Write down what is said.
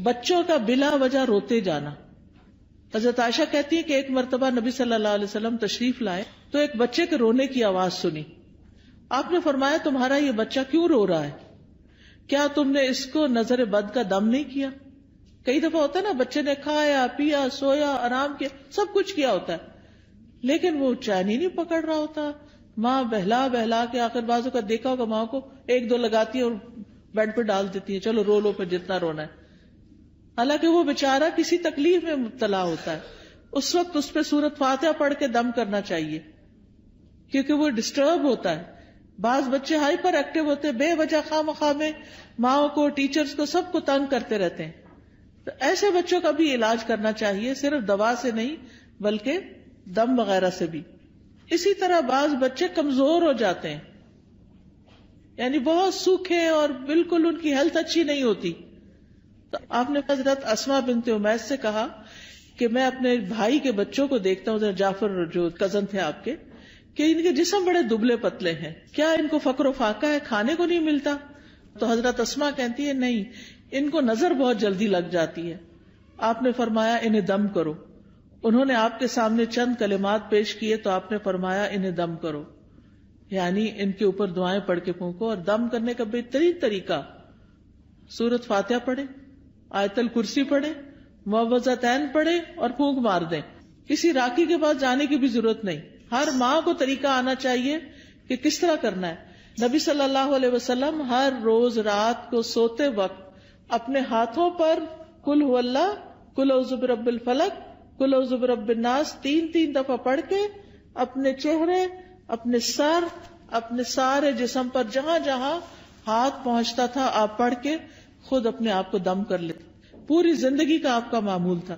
بچوں کا بلا وجہ روتے جانا. حضرت عائشہ کہتی ہے کہ ایک مرتبہ نبی صلی اللہ علیہ وسلم تشریف لائے تو ایک بچے کے رونے کی آواز سنی. آپ نے فرمایا تمہارا یہ بچہ کیوں رو رہا ہے؟ کیا تم نے اس کو نظر بد کا دم نہیں کیا؟ کئی دفعہ ہوتا ہے نا، بچے نے کھایا پیا سویا آرام کیا سب کچھ کیا ہوتا ہے لیکن وہ چین ہی نہیں پکڑ رہا ہوتا. ماں بہلا بہلا کے آخر بازو کا دیکھا ہوگا ماں کو ایک دو لگاتی ہے اور بیڈ پہ ڈال دیتی ہے، چلو رو لو پھر جتنا رونا ہے. حالانکہ وہ بےچارہ کسی تکلیف میں مبتلا ہوتا ہے، اس وقت اس پہ سورۃ فاتحہ پڑھ کے دم کرنا چاہیے کیونکہ وہ ڈسٹرب ہوتا ہے. بعض بچے ہائپر ایکٹیو ہوتے ہیں، بے وجہ خواہ مخواہ میں ماں کو ٹیچرز کو سب کو تنگ کرتے رہتے ہیں. تو ایسے بچوں کا بھی علاج کرنا چاہیے، صرف دوا سے نہیں بلکہ دم وغیرہ سے بھی. اسی طرح بعض بچے کمزور ہو جاتے ہیں، یعنی بہت سوکھے اور بالکل ان کی ہیلتھ اچھی نہیں ہوتی. تو آپ نے حضرت اسماء بنت امیس سے کہا کہ میں اپنے بھائی کے بچوں کو دیکھتا ہوں، حضرت جعفر جو کزن تھے آپ کے، کہ ان کے جسم بڑے دبلے پتلے ہیں، کیا ان کو فقر و فاقہ ہے، کھانے کو نہیں ملتا؟ تو حضرت اسماء کہتی ہے نہیں، ان کو نظر بہت جلدی لگ جاتی ہے. آپ نے فرمایا انہیں دم کرو. انہوں نے آپ کے سامنے چند کلمات پیش کیے تو آپ نے فرمایا انہیں دم کرو، یعنی ان کے اوپر دعائیں پڑھ کے پھونکو. اور دم کرنے کا بہترین طریقہ سورۃ فاتحہ پڑھے، آیت الکرسی پڑھے، معوذتین پڑھے اور پھونک مار دیں. کسی راکی کے پاس جانے کی بھی ضرورت نہیں. ہر ماں کو طریقہ آنا چاہیے کہ کس طرح کرنا ہے. نبی صلی اللہ علیہ وسلم ہر روز رات کو سوتے وقت اپنے ہاتھوں پر قل هو اللہ، قل اعوذ برب الفلق، قل اعوذ برب الناس 3 دفعہ پڑھ کے اپنے چہرے، اپنے سر، اپنے سارے جسم پر جہاں جہاں ہاتھ پہنچتا تھا آپ پڑھ کے خود اپنے آپ کو دم کر لیتے. پوری زندگی کا آپ کا معمول تھا.